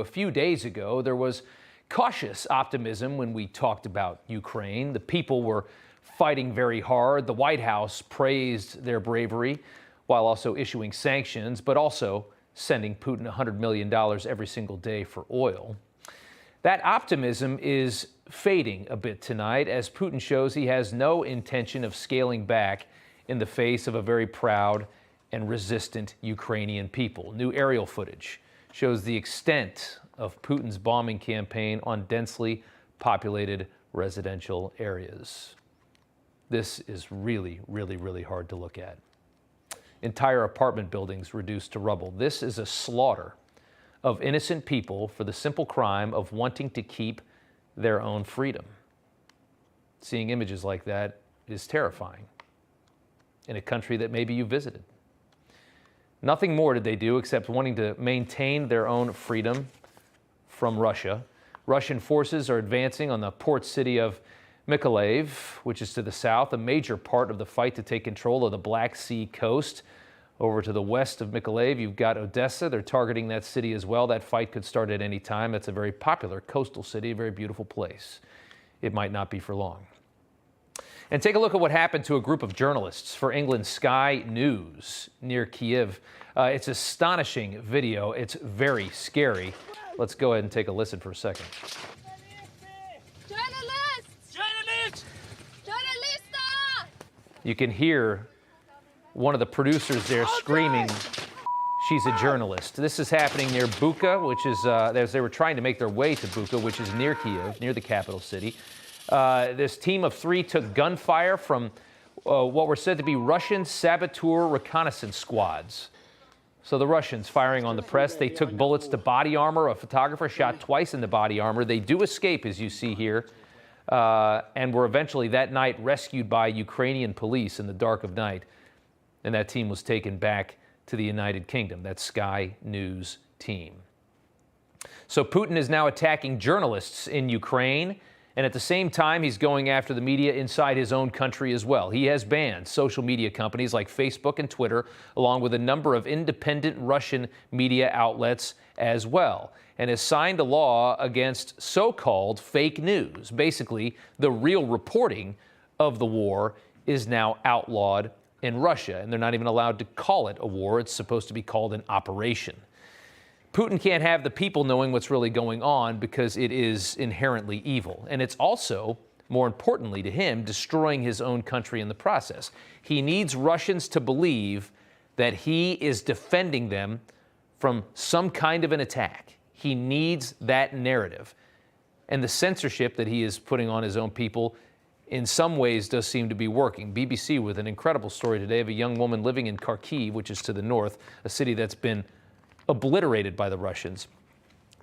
a few days ago, there was cautious optimism when we talked about Ukraine. The people were fighting very hard. The White House praised their bravery while also issuing sanctions, but also sending Putin $100 million every single day for oil. That optimism is fading a bit tonight as Putin shows he has no intention of scaling back in the face of a very proud and resistant Ukrainian people. New aerial footage shows the extent of Putin's bombing campaign on densely populated residential areas. This is really, really, really hard to look at. Entire apartment buildings reduced to rubble. This is a slaughter of innocent people for the simple crime of wanting to keep their own freedom. Seeing images like that is terrifying in a country that maybe you visited. Nothing more did they do except wanting to maintain their own freedom from Russia. Russian forces are advancing on the port city of Mykolaiv, which is to the south, a major part of the fight to take control of the Black Sea coast. Over to the west of Mykolaiv, you've got Odessa. They're targeting that city as well. That fight could start at any time. It's a very popular coastal city, a very beautiful place. It might not be for long. And take a look at what happened to a group of journalists for England's Sky News near Kiev. It's astonishing video. It's very scary. Let's go ahead and take a listen for a second. You can hear one of the producers there screaming, she's a journalist. This is happening near Bucha, which is, as they were trying to make their way to Bucha, which is near Kiev, near the capital city. This team of 3 took gunfire from what were said to be Russian saboteur reconnaissance squads. So the Russians firing on the press. They took bullets to body armor. A photographer shot twice in the body armor. They do escape, as you see here, and were eventually that night rescued by Ukrainian police in the dark of night. And that team was taken back to the United Kingdom, that Sky News team. So Putin is now attacking journalists in Ukraine, and at the same time, he's going after the media inside his own country as well. He has banned social media companies like Facebook and Twitter, along with a number of independent Russian media outlets as well, and has signed a law against so-called fake news. Basically, the real reporting of the war is now outlawed in Russia, and they're not even allowed to call it a war. It's supposed to be called an operation. Putin can't have the people knowing what's really going on because it is inherently evil. And it's also, more importantly to him, destroying his own country in the process. He needs Russians to believe that he is defending them from some kind of an attack. He needs that narrative. And the censorship that he is putting on his own people in some ways does seem to be working. BBC with an incredible story today of a young woman living in Kharkiv, which is to the north, a city that's been obliterated by the Russians.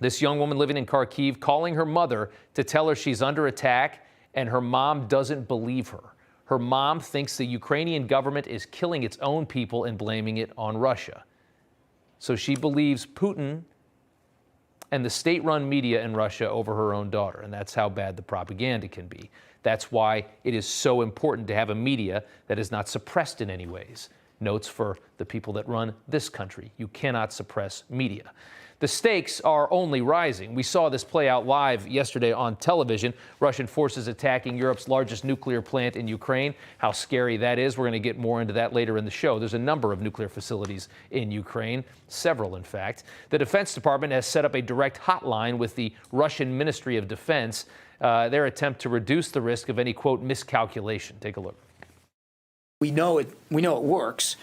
This young woman living in Kharkiv calling her mother to tell her she's under attack, and her mom doesn't believe her. Her mom thinks the Ukrainian government is killing its own people and blaming it on Russia. So she believes Putin and the state-run media in Russia over her own daughter, and that's how bad the propaganda can be. That's why it is so important to have a media that is not suppressed in any ways. Notes for the people that run this country. You cannot suppress media. The stakes are only rising. We saw this play out live yesterday on television. Russian forces attacking Europe's largest nuclear plant in Ukraine. How scary that is. We're going to get more into that later in the show. There's a number of nuclear facilities in Ukraine, several in fact. The Defense Department has set up a direct hotline with the Russian Ministry of Defense. Their attempt to reduce the risk of any, quote, miscalculation. Take a look. We know it works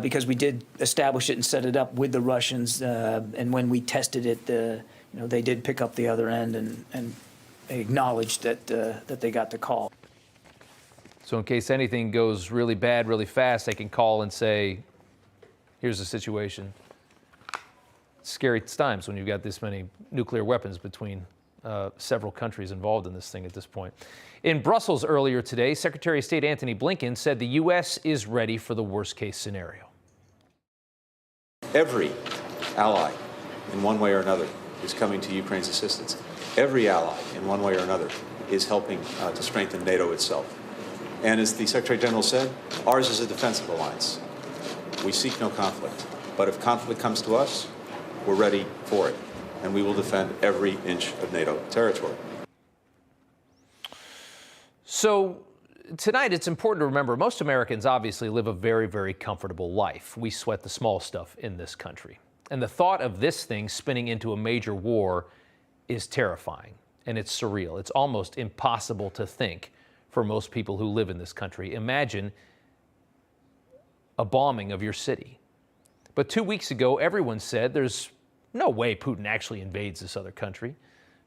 because we did establish it and set it up with the Russians. And when we tested it, they did pick up the other end and acknowledged that they got the call. So in case anything goes really bad, really fast, they can call and say, here's the situation. It's scary times when you've got this many nuclear weapons between several countries involved in this thing at this point. In Brussels earlier today, Secretary of State Antony Blinken said the U.S. is ready for the worst-case scenario. Every ally, in one way or another, is coming to Ukraine's assistance. Every ally, in one way or another, is helping to strengthen NATO itself. And as the Secretary General said, ours is a defensive alliance. We seek no conflict. But if conflict comes to us, we're ready for it. and we will defend every inch of NATO territory. So tonight, it's important to remember most Americans obviously live a very, very comfortable life. We sweat the small stuff in this country. And the thought of this thing spinning into a major war is terrifying, and it's surreal. It's almost impossible to think for most people who live in this country. Imagine a bombing of your city. But 2 weeks ago, everyone said there's no way Putin actually invades this other country.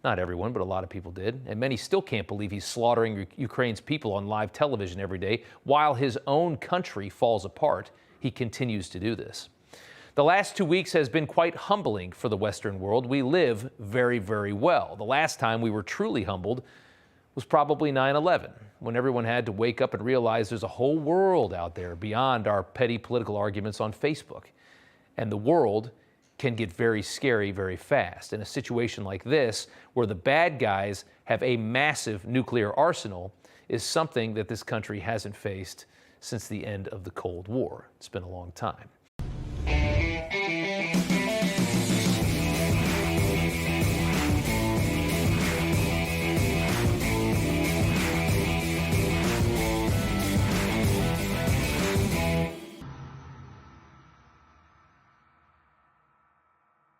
Not everyone, but a lot of people did. And many still can't believe he's slaughtering Ukraine's people on live television every day. While his own country falls apart, he continues to do this. The last 2 weeks has been quite humbling for the Western world. We live very, very well. The last time we were truly humbled was probably 9/11, when everyone had to wake up and realize there's a whole world out there beyond our petty political arguments on Facebook. And the world can get very scary very fast. In a situation like this, where the bad guys have a massive nuclear arsenal, is something that this country hasn't faced since the end of the Cold War. It's been a long time.